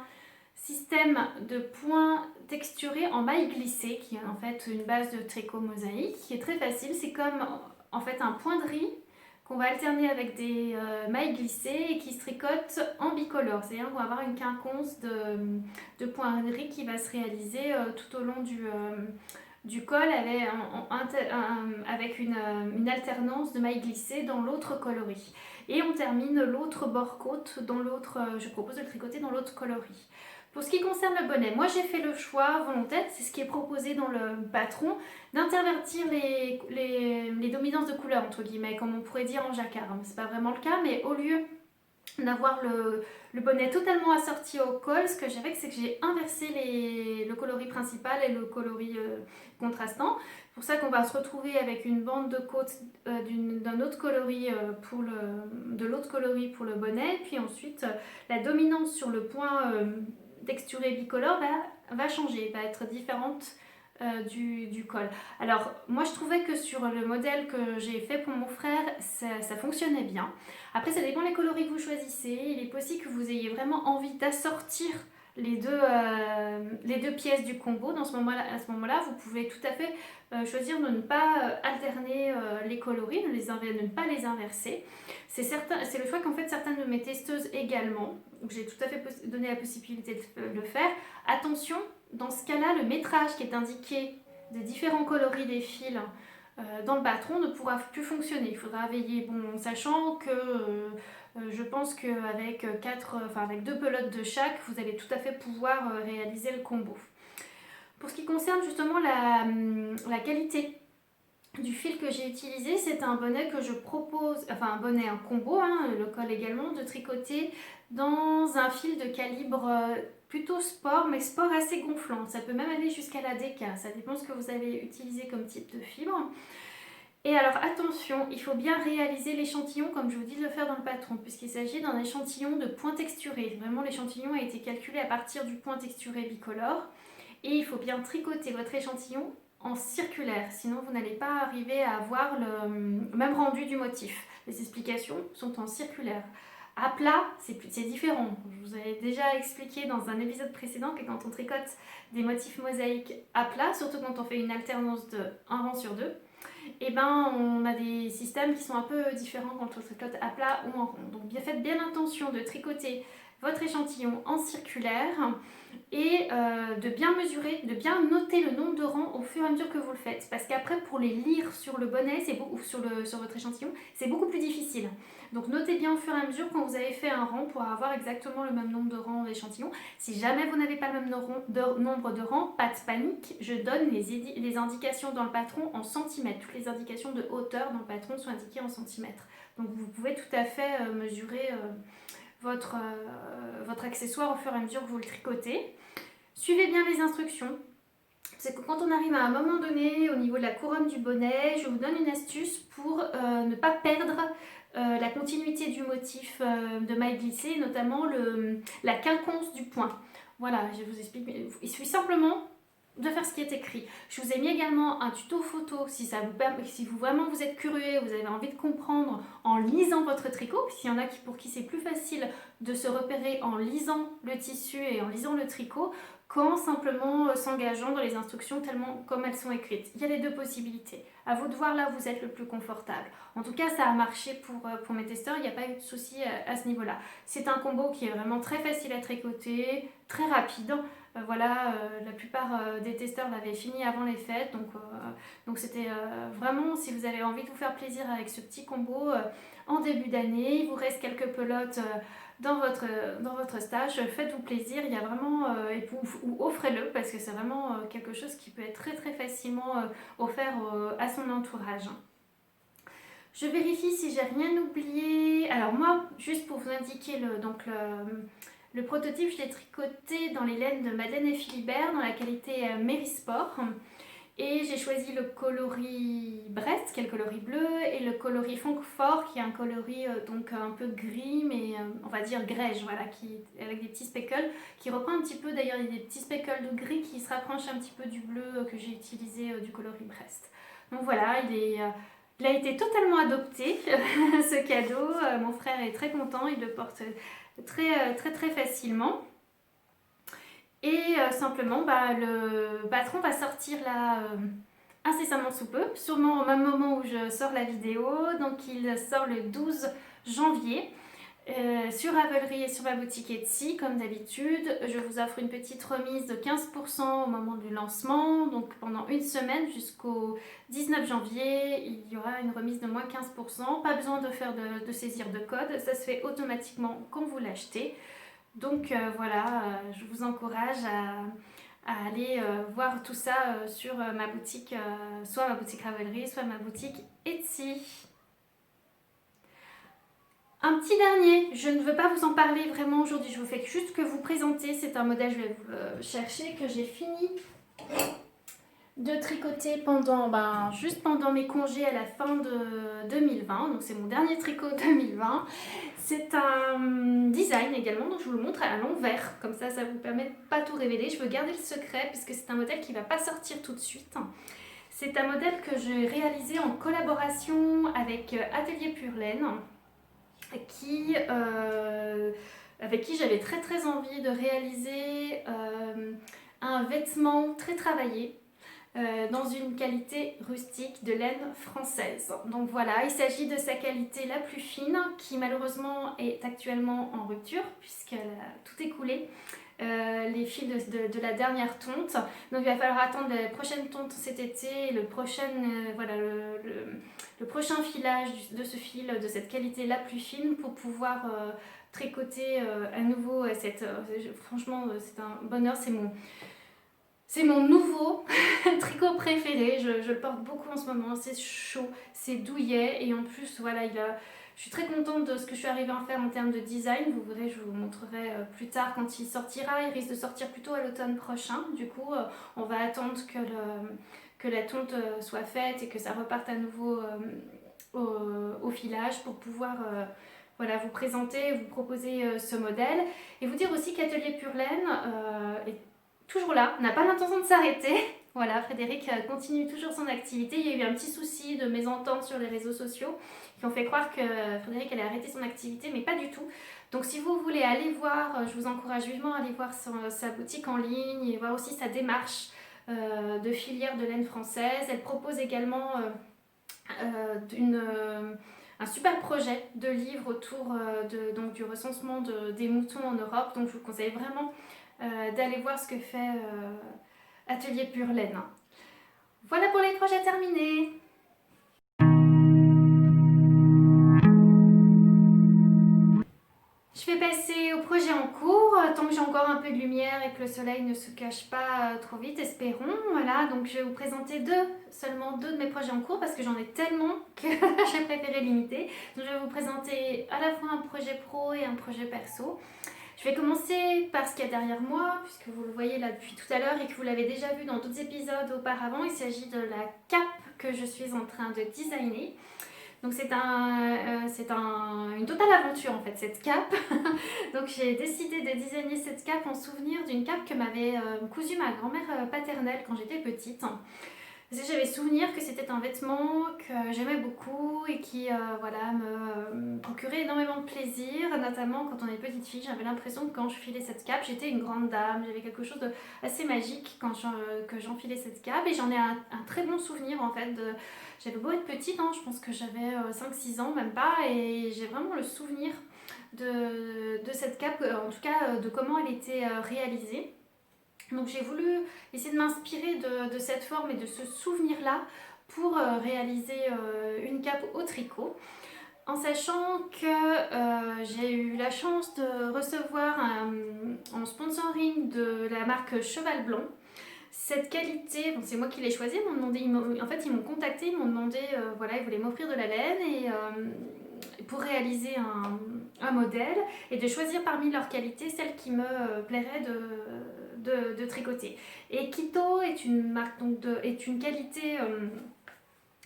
système de points texturés en maille glissée, qui est en fait une base de tricot mosaïque, qui est très facile. C'est comme en fait un point de riz qu'on va alterner avec des mailles glissées et qui se tricotent en bicolore. C'est-à-dire qu'on va avoir une quinconce de points de riz qui va se réaliser tout au long du col avec une alternance de mailles glissées dans l'autre coloris. Et on termine l'autre bord côte dans l'autre, je propose de le tricoter dans l'autre coloris. Pour ce qui concerne le bonnet, moi j'ai fait le choix volontaire, c'est ce qui est proposé dans le patron, d'intervertir les dominances de couleurs, entre guillemets, comme on pourrait dire en jacquard. C'est pas vraiment le cas, mais au lieu d'avoir le bonnet totalement assorti au col, ce que j'ai fait, c'est que j'ai inversé le coloris principal et le coloris contrastant. C'est pour ça qu'on va se retrouver avec une bande de côte d'un autre coloris de l'autre coloris pour le bonnet, puis ensuite la dominance sur le point texturé bicolore va changer, va être différente du col. Alors moi je trouvais que sur le modèle que j'ai fait pour mon frère ça fonctionnait bien. Après ça dépend les coloris que vous choisissez. Il est possible que vous ayez vraiment envie d'assortir les deux pièces du combo. À ce moment-là vous pouvez tout à fait choisir de ne pas alterner les coloris, de ne pas les inverser. C'est le choix qu'ont fait certaines de mes testeuses également. J'ai tout à fait donné la possibilité de le faire. Attention, dans ce cas-là, le métrage qui est indiqué des différents coloris des fils dans le patron ne pourra plus fonctionner. Il faudra veiller, sachant que je pense qu'avec avec 2 pelotes de chaque, vous allez tout à fait pouvoir réaliser le combo. Pour ce qui concerne justement la qualité du fil que j'ai utilisé, c'est un bonnet que je propose, un combo, le col également, de tricoter dans un fil de calibre plutôt sport, mais sport assez gonflant. Ça peut même aller jusqu'à la DK, ça dépend de ce que vous avez utilisé comme type de fibre. Et alors attention, il faut bien réaliser l'échantillon comme je vous dis de le faire dans le patron, puisqu'il s'agit d'un échantillon de point texturé. Vraiment l'échantillon a été calculé à partir du point texturé bicolore. Et il faut bien tricoter votre échantillon en circulaire, sinon vous n'allez pas arriver à avoir le même rendu du motif. Les explications sont en circulaire. À plat, c'est différent. Je vous avais déjà expliqué dans un épisode précédent que quand on tricote des motifs mosaïques à plat, surtout quand on fait une alternance de 1 rang sur 2, et ben on a des systèmes qui sont un peu différents quand on tricote à plat ou en rond. Donc faites bien attention de tricoter votre échantillon en circulaire et de bien mesurer, de bien noter le nombre de rangs au fur et à mesure que vous le faites. Parce qu'après, pour les lire sur le bonnet ou sur votre échantillon, c'est beaucoup plus difficile. Donc notez bien au fur et à mesure quand vous avez fait un rang pour avoir exactement le même nombre de rangs d'échantillons. Si jamais vous n'avez pas le même nombre de rangs, pas de panique, je donne les indications dans le patron en centimètres. Toutes les indications de hauteur dans le patron sont indiquées en centimètres. Donc vous pouvez tout à fait mesurer votre accessoire au fur et à mesure que vous le tricotez. Suivez bien les instructions. C'est que quand on arrive à un moment donné au niveau de la couronne du bonnet, je vous donne une astuce pour ne pas perdre la continuité du motif de maille glissée, notamment la quinconce du point. Voilà, je vous explique. Il suffit simplement de faire ce qui est écrit. Je vous ai mis également un tuto photo si vous vraiment vous êtes curieux, vous avez envie de comprendre en lisant votre tricot, s'il y en a pour qui c'est plus facile de se repérer en lisant le tissu et en lisant le tricot qu'en simplement s'engageant dans les instructions tellement comme elles sont écrites. Il y a les deux possibilités. À vous de voir là où vous êtes le plus confortable. En tout cas, ça a marché pour mes testeurs, il n'y a pas eu de souci à ce niveau-là. C'est un combo qui est vraiment très facile à tricoter, très rapide. Voilà, la plupart des testeurs l'avaient fini avant les fêtes, donc c'était vraiment, si vous avez envie de vous faire plaisir avec ce petit combo en début d'année, il vous reste quelques pelotes dans votre stage, faites-vous plaisir, il y a vraiment, ou offrez-le parce que c'est vraiment quelque chose qui peut être très très facilement offert à son entourage. Je vérifie si j'ai rien oublié. Alors moi, juste pour vous indiquer le prototype, je l'ai tricoté dans les laines de Madeleine et Philibert dans la qualité Mérisport. Et j'ai choisi le coloris Brest, qui est le coloris bleu, et le coloris Francfort, qui est un coloris donc un peu gris, mais on va dire grège, voilà, avec des petits speckles, qui reprend un petit peu, d'ailleurs il y a des petits speckles de gris qui se rapprochent un petit peu du bleu que j'ai utilisé du coloris Brest. Donc voilà, il a été totalement adopté, ce cadeau. Mon frère est très content, il le porte très très très facilement. Et simplement, le patron va sortir là incessamment sous peu, sûrement au même moment où je sors la vidéo. Donc il sort le 12 janvier sur Ravelry et sur ma boutique Etsy, comme d'habitude. Je vous offre une petite remise de 15% au moment du lancement. Donc pendant une semaine jusqu'au 19 janvier, il y aura une remise de moins 15%. Pas besoin de saisir de code, ça se fait automatiquement quand vous l'achetez. Donc voilà, je vous encourage à aller voir tout ça sur ma boutique, soit ma boutique Ravelry, soit ma boutique Etsy. Un petit dernier, je ne veux pas vous en parler vraiment aujourd'hui, je vous fais juste que vous présenter. C'est un modèle, je vais vous le chercher, que j'ai fini de tricoter juste pendant mes congés à la fin de 2020. Donc c'est mon dernier tricot 2020. C'est un design également, donc je vous le montre à l'envers, comme ça vous permet de pas tout révéler. Je veux garder le secret puisque c'est un modèle qui ne va pas sortir tout de suite. C'est un modèle que j'ai réalisé en collaboration avec Atelier Pure Laine, avec qui j'avais très très envie de réaliser un vêtement très travaillé dans une qualité rustique de laine française. Donc voilà, il s'agit de sa qualité la plus fine qui malheureusement est actuellement en rupture puisqu'elle a tout écoulé. Les fils de la dernière tonte, donc il va falloir attendre la prochaine tonte cet été, le prochain filage de ce fil de cette qualité la plus fine pour pouvoir tricoter à nouveau franchement c'est un bonheur, c'est mon nouveau tricot préféré, je le porte beaucoup en ce moment, c'est chaud, c'est douillet et en plus voilà je suis très contente de ce que je suis arrivée à en faire en termes de design. Vous verrez, je vous montrerai plus tard quand il sortira. Il risque de sortir plutôt à l'automne prochain. Du coup, on va attendre que la tonte soit faite et que ça reparte à nouveau au filage pour pouvoir vous présenter, vous proposer ce modèle. Et vous dire aussi qu'Atelier Pure Laine est toujours là, n'a pas l'intention de s'arrêter. Voilà, Frédéric continue toujours son activité. Il y a eu un petit souci de mésentente sur les réseaux sociaux qui ont fait croire que Frédéric allait arrêter son activité, mais pas du tout. Donc si vous voulez aller voir, je vous encourage vivement à aller voir sa boutique en ligne et voir aussi sa démarche de filière de laine française. Elle propose également un super projet de livre autour donc, du recensement des moutons en Europe. Donc je vous conseille vraiment d'aller voir ce que fait Atelier Pure Laine. Voilà pour les projets terminés. Je vais passer au projet en cours, tant que j'ai encore un peu de lumière et que le soleil ne se cache pas trop vite, espérons. Voilà, donc je vais vous présenter seulement deux de mes projets en cours parce que j'en ai tellement que j'ai préféré limiter. Donc je vais vous présenter à la fois un projet pro et un projet perso. Je vais commencer par ce qu'il y a derrière moi, puisque vous le voyez là depuis tout à l'heure et que vous l'avez déjà vu dans d'autres épisodes auparavant. Il s'agit de la cape que je suis en train de designer. Donc c'est une totale aventure en fait, cette cape. Donc j'ai décidé de designer cette cape en souvenir d'une cape que m'avait cousue ma grand-mère paternelle quand j'étais petite. Parce que j'avais souvenir que c'était un vêtement que j'aimais beaucoup et qui voilà, me procurait énormément de plaisir, notamment quand on est petite fille. J'avais l'impression que quand je filais cette cape, j'étais une grande dame. J'avais quelque chose d'assez magique que j'enfilais cette cape et j'en ai un très bon souvenir en fait. J'avais beau être petite, hein, je pense que j'avais 5-6 ans, même pas, et j'ai vraiment le souvenir de cette cape, en tout cas de comment elle était réalisée. Donc j'ai voulu essayer de m'inspirer de cette forme et de ce souvenir-là pour réaliser une cape au tricot, en sachant que j'ai eu la chance de recevoir en sponsoring de la marque Cheval Blanc cette qualité. Bon, c'est moi qui l'ai choisi, en fait ils m'ont contacté, ils m'ont demandé, voilà, ils voulaient m'offrir de la laine et pour réaliser un modèle et de choisir parmi leurs qualités celle qui me plairait de tricoter. Et Kito est une marque, donc est une qualité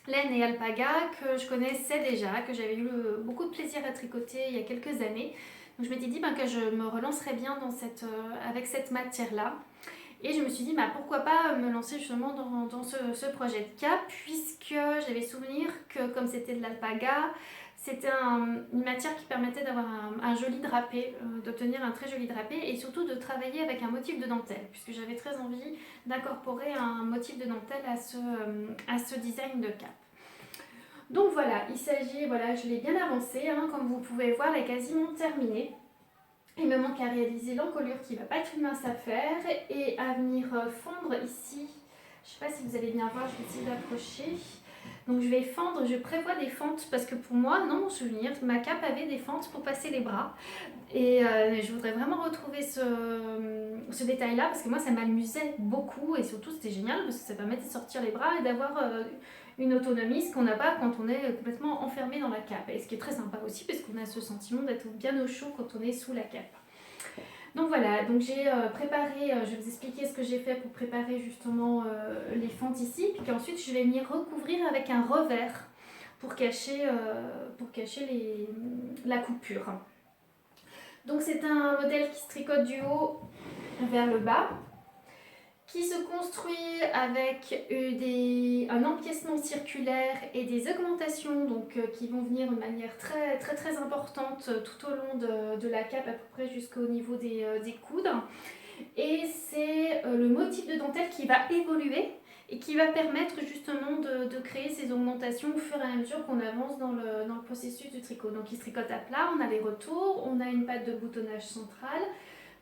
laine et alpaga que je connaissais déjà, que j'avais eu beaucoup de plaisir à tricoter il y a quelques années. Donc je m'étais dit que je me relancerais bien avec cette matière-là. Et je me suis dit, pourquoi pas me lancer justement dans ce projet de cape, puisque j'avais souvenir que comme c'était de l'alpaga, c'était une matière qui permettait d'avoir un joli drapé, d'obtenir un très joli drapé et surtout de travailler avec un motif de dentelle, puisque j'avais très envie d'incorporer un motif de dentelle à ce design de cape. Donc voilà, il s'agit, voilà, je l'ai bien avancé, hein, comme vous pouvez voir, elle est quasiment terminée. Il me manque à réaliser l'encolure qui ne va pas être une mince affaire et à venir fendre ici. Je ne sais pas si vous allez bien voir, je vais essayer d'approcher. Donc je vais fendre, je prévois des fentes parce que pour moi, dans mon souvenir, ma cape avait des fentes pour passer les bras. Et je voudrais vraiment retrouver ce détail-là parce que moi ça m'amusait beaucoup et surtout c'était génial parce que ça permettait de sortir les bras et d'avoir une autonomie, ce qu'on n'a pas quand on est complètement enfermé dans la cape. Et ce qui est très sympa aussi parce qu'on a ce sentiment d'être bien au chaud quand on est sous la cape. Donc voilà, donc j'ai préparé, je vais vous expliquer ce que j'ai fait pour préparer justement les fentes ici, puis qu'ensuite je vais venir recouvrir avec un revers pour cacher la coupure. Donc c'est un modèle qui se tricote du haut vers le bas, qui se construit avec un empiècement circulaire et des augmentations qui vont venir de manière très très très importante tout au long de la cape, à peu près jusqu'au niveau des coudes. Et c'est le motif de dentelle qui va évoluer et qui va permettre justement de créer ces augmentations au fur et à mesure qu'on avance dans le processus du tricot. Donc il se tricote à plat, on a les retours, on a une patte de boutonnage centrale.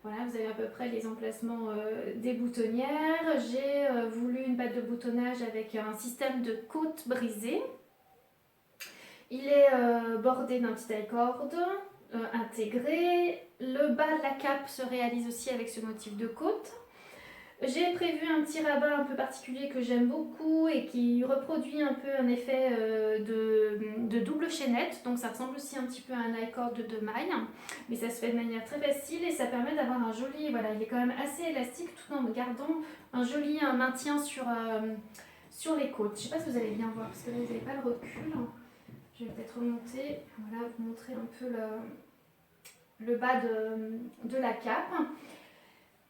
Voilà, vous avez à peu près les emplacements des boutonnières. J'ai voulu une patte de boutonnage avec un système de côte brisée. Il est bordé d'un petit taille-corde intégré. Le bas de la cape se réalise aussi avec ce motif de côte. J'ai prévu un petit rabat un peu particulier que j'aime beaucoup et qui reproduit un peu un effet de double chaînette. Donc ça ressemble aussi un petit peu à un high-cord de 2 mailles. Mais ça se fait de manière très facile et ça permet d'avoir un joli... Voilà, il est quand même assez élastique tout en gardant un joli maintien sur les côtes. Je ne sais pas si vous allez bien voir parce que là vous n'avez pas le recul. Je vais peut-être remonter, voilà, vous montrer un peu le bas de la cape.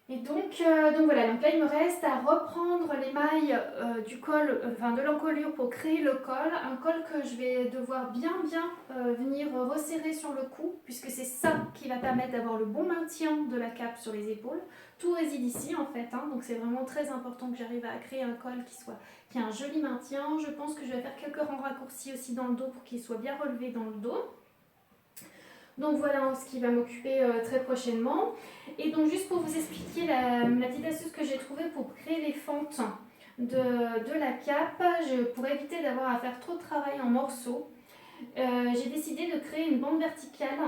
Et donc voilà, donc là il me reste à reprendre les mailles du col, enfin de l'encolure pour créer le col. Un col que je vais devoir bien venir resserrer sur le cou, puisque c'est ça qui va permettre d'avoir le bon maintien de la cape sur les épaules. Tout réside ici en fait, hein, donc c'est vraiment très important que j'arrive à créer un col qui a un joli maintien. Je pense que je vais faire quelques rangs raccourcis aussi dans le dos pour qu'il soit bien relevé dans le dos. Donc voilà ce qui va m'occuper très prochainement. Et donc juste pour vous expliquer la petite astuce que j'ai trouvée pour créer les fentes de la cape, pour éviter d'avoir à faire trop de travail en morceaux, j'ai décidé de créer une bande verticale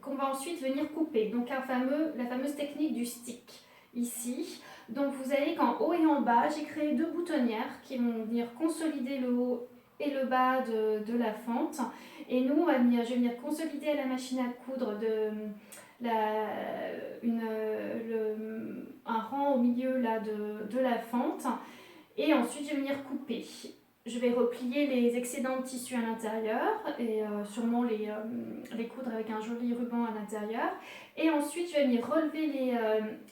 qu'on va ensuite venir couper. Donc la fameuse technique du stick ici. Donc vous voyez qu'en haut et en bas, j'ai créé 2 boutonnières qui vont venir consolider le haut et le bas de la fente. Et nous, je vais venir consolider à la machine à coudre un rang au milieu là, de la fente. Et ensuite, je vais venir couper. Je vais replier les excédents de tissu à l'intérieur et sûrement les coudre avec un joli ruban à l'intérieur. Et ensuite, je vais venir relever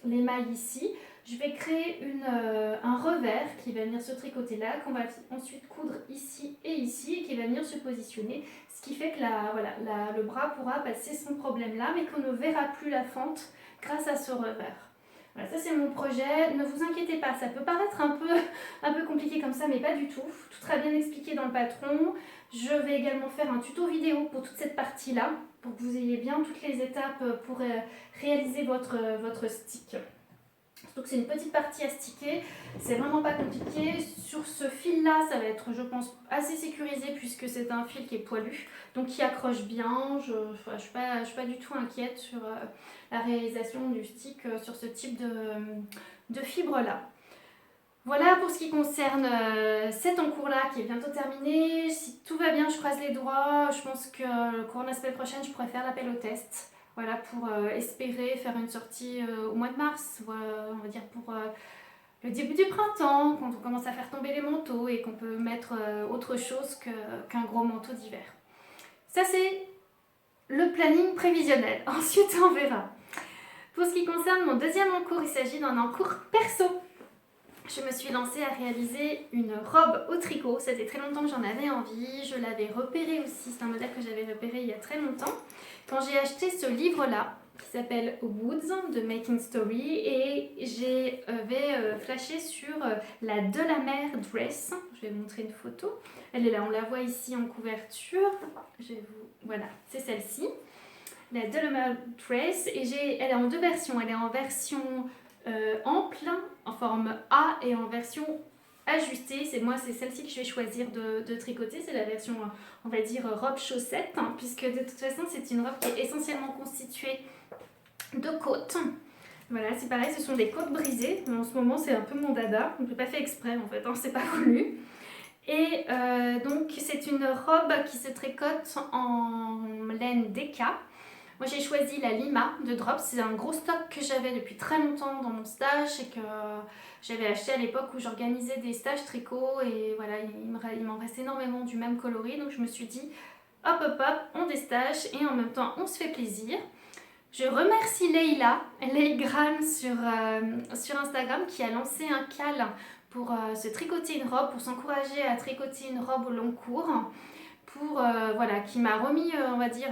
les mailles ici. Je vais créer un revers qui va venir se tricoter là, qu'on va ensuite coudre ici et ici, et qui va venir se positionner. Ce qui fait que le bras pourra passer son problème là, mais qu'on ne verra plus la fente grâce à ce revers. Voilà, ça c'est mon projet. Ne vous inquiétez pas, ça peut paraître un peu compliqué comme ça, mais pas du tout. Tout sera bien expliqué dans le patron. Je vais également faire un tuto vidéo pour toute cette partie-là, pour que vous ayez bien toutes les étapes pour réaliser votre stick. Donc c'est une petite partie à sticker, c'est vraiment pas compliqué. Sur ce fil là, ça va être je pense assez sécurisé puisque c'est un fil qui est poilu, donc qui accroche bien. Je suis pas du tout inquiète sur la réalisation du stick sur ce type de fibre là. Voilà pour ce qui concerne cet encours là qui est bientôt terminé. Si tout va bien, je croise les doigts, je pense que le courant de la semaine prochaine je pourrai faire l'appel au test. Voilà, pour espérer faire une sortie au mois de mars, on va dire pour le début du printemps, quand on commence à faire tomber les manteaux et qu'on peut mettre autre chose qu'un gros manteau d'hiver. Ça c'est le planning prévisionnel, ensuite on verra. Pour ce qui concerne mon deuxième encours, il s'agit d'un encours perso. Je me suis lancée à réaliser une robe au tricot, ça faisait très longtemps que j'en avais envie, je l'avais repéré aussi, c'est un modèle que j'avais repéré il y a très longtemps. Quand j'ai acheté ce livre-là, qui s'appelle Woods de Making Story, et j'avais flashé sur la Delamer Dress, je vais vous montrer une photo, elle est là, on la voit ici en couverture, voilà, c'est celle-ci, la Delamer Dress, et elle est en 2 versions, elle est en version ample, en forme A, et en version ajustée. C'est celle-ci que je vais choisir de tricoter, c'est la version on va dire robe chaussette, hein, puisque de toute façon c'est une robe qui est essentiellement constituée de côtes. Voilà, c'est pareil, ce sont des côtes brisées, mais en ce moment c'est un peu mon dada, je l'ai pas fait exprès en fait, hein, c'est pas voulu. Et donc c'est une robe qui se tricote en laine Deka. Moi j'ai choisi la Lima de Drop, c'est un gros stock que j'avais depuis très longtemps dans mon stage et que j'avais acheté à l'époque où j'organisais des stages tricot, et voilà, il m'en reste énormément du même coloris, donc je me suis dit hop, on déstage et en même temps on se fait plaisir. Je remercie Leila Gram sur Instagram, qui a lancé un call pour se tricoter une robe, pour s'encourager à tricoter une robe au long cours, voilà, qui m'a remis, on va dire,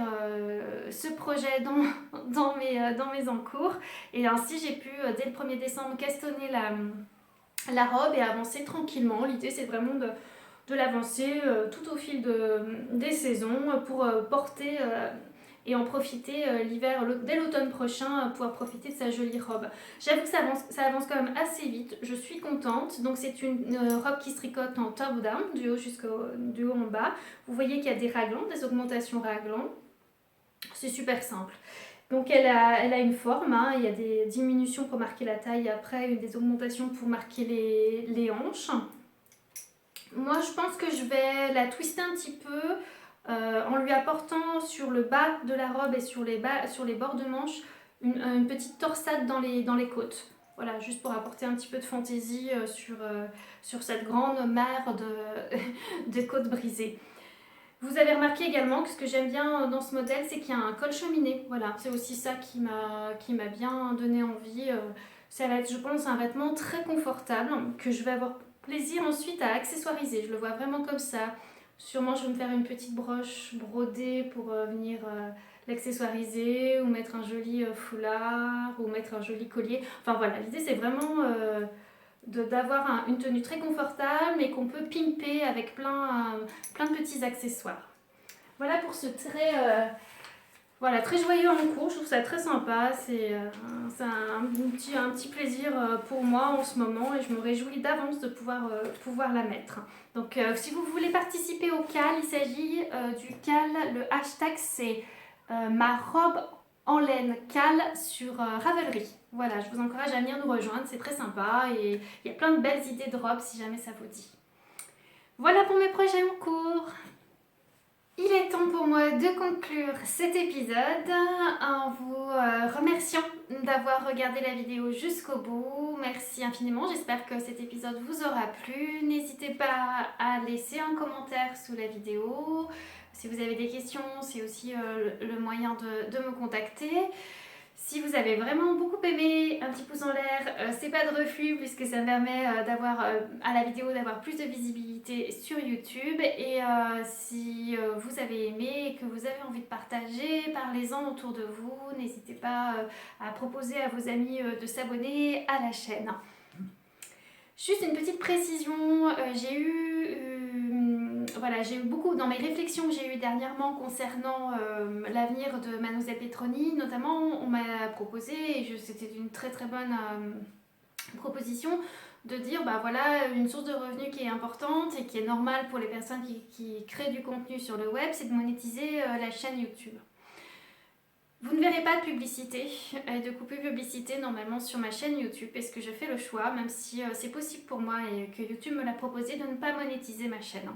ce projet dans mes encours. Et ainsi, j'ai pu, dès le 1er décembre, castonner la robe et avancer tranquillement. L'idée, c'est vraiment de l'avancer tout au fil des saisons pour porter et en profiter l'hiver, dès l'automne prochain, pouvoir profiter de sa jolie robe. J'avoue que ça avance quand même assez vite, je suis contente. Donc c'est une robe qui se tricote en top-down, du haut en bas. Vous voyez qu'il y a des raglans, des augmentations raglans. C'est super simple. Donc elle a une forme, hein, il y a des diminutions pour marquer la taille, après des augmentations pour marquer les hanches. Moi je pense que je vais la twister un petit peu, en lui apportant sur le bas de la robe et sur les bords de manche une petite torsade dans les côtes. Voilà, juste pour apporter un petit peu de fantaisie sur cette grande mer de côtes brisées. Vous avez remarqué également que ce que j'aime bien dans ce modèle, c'est qu'il y a un col cheminée. Voilà, c'est aussi ça qui m'a bien donné envie. Ça va être, je pense, un vêtement très confortable que je vais avoir plaisir ensuite à accessoiriser. Je le vois vraiment comme ça. Sûrement, je vais me faire une petite broche brodée pour venir l'accessoiriser ou mettre un joli foulard ou mettre un joli collier. Enfin voilà, l'idée c'est vraiment d'avoir une tenue très confortable mais qu'on peut pimper avec plein de petits accessoires. Voilà pour ce trait voilà, très joyeux en cours, je trouve ça très sympa, c'est un petit plaisir pour moi en ce moment et je me réjouis d'avance de pouvoir la mettre. Donc si vous voulez participer au CAL, il s'agit du CAL, le hashtag c'est ma robe en laine CAL sur Ravelry. Voilà, je vous encourage à venir nous rejoindre, c'est très sympa et il y a plein de belles idées de robes si jamais ça vous dit. Voilà pour mes projets en cours. Il est temps pour moi de conclure cet épisode en vous remerciant d'avoir regardé la vidéo jusqu'au bout. Merci infiniment, j'espère que cet épisode vous aura plu. N'hésitez pas à laisser un commentaire sous la vidéo. Si vous avez des questions, c'est aussi le moyen de me contacter. Si vous avez vraiment beaucoup aimé, un petit pouce en l'air, c'est pas de refus puisque ça me permet d'avoir à la vidéo d'avoir plus de visibilité sur YouTube. Et si vous avez aimé et que vous avez envie de partager, parlez-en autour de vous. N'hésitez pas à proposer à vos amis de s'abonner à la chaîne. Juste une petite précision, j'ai eu beaucoup dans mes réflexions que j'ai eues dernièrement concernant l'avenir de Mademoiselle Petroni, notamment on m'a proposé, et c'était une très très bonne proposition, de dire bah voilà, une source de revenus qui est importante et qui est normale pour les personnes qui créent du contenu sur le web, c'est de monétiser la chaîne YouTube. Vous ne verrez pas de publicité, de coupure publicité normalement sur ma chaîne YouTube parce que je fais le choix, même si c'est possible pour moi et que YouTube me l'a proposé, de ne pas monétiser ma chaîne.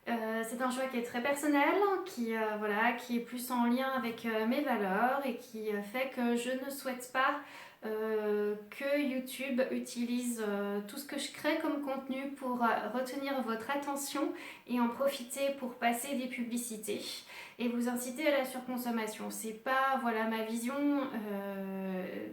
C'est un choix qui est très personnel, qui est plus en lien avec mes valeurs et qui fait que je ne souhaite pas que YouTube utilise tout ce que je crée comme contenu pour retenir votre attention et en profiter pour passer des publicités et vous inciter à la surconsommation. C'est pas ma vision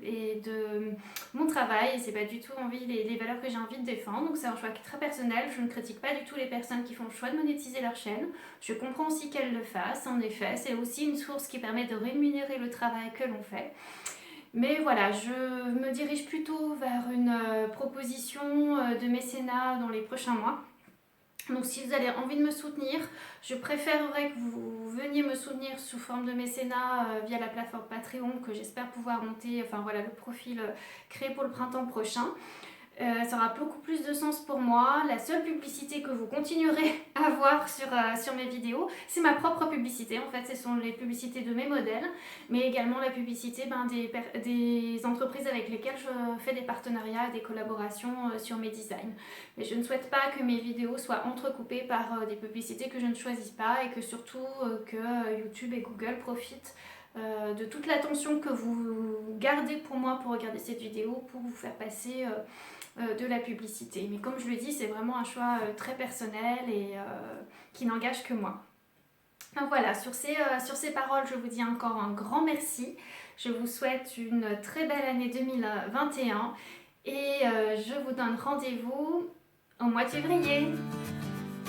et de mon travail, et c'est pas du tout les valeurs que j'ai envie de défendre. Donc c'est un choix qui est très personnel. Je ne critique pas du tout les personnes qui font le choix de monétiser leur chaîne. Je comprends aussi qu'elles le fassent. En effet, c'est aussi une source qui permet de rémunérer le travail que l'on fait. Mais voilà, je me dirige plutôt vers une proposition de mécénat dans les prochains mois. Donc si vous avez envie de me soutenir, je préférerais que vous veniez me soutenir sous forme de mécénat via la plateforme Patreon que j'espère pouvoir monter, le profil créé pour le printemps prochain. Ça aura beaucoup plus de sens pour moi. La seule publicité que vous continuerez à voir sur mes vidéos, c'est ma propre publicité. En fait, ce sont les publicités de mes modèles, mais également la publicité des entreprises avec lesquelles je fais des partenariats, des collaborations sur mes designs. Mais je ne souhaite pas que mes vidéos soient entrecoupées par des publicités que je ne choisis pas et que surtout que YouTube et Google profitent de toute l'attention que vous gardez pour moi pour regarder cette vidéo, pour vous faire passer de la publicité. Mais comme je le dis, c'est vraiment un choix très personnel et qui n'engage que moi. Donc voilà, sur ces paroles, je vous dis encore un grand merci. Je vous souhaite une très belle année 2021 et je vous donne rendez-vous au mois de février.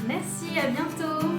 Merci, à bientôt!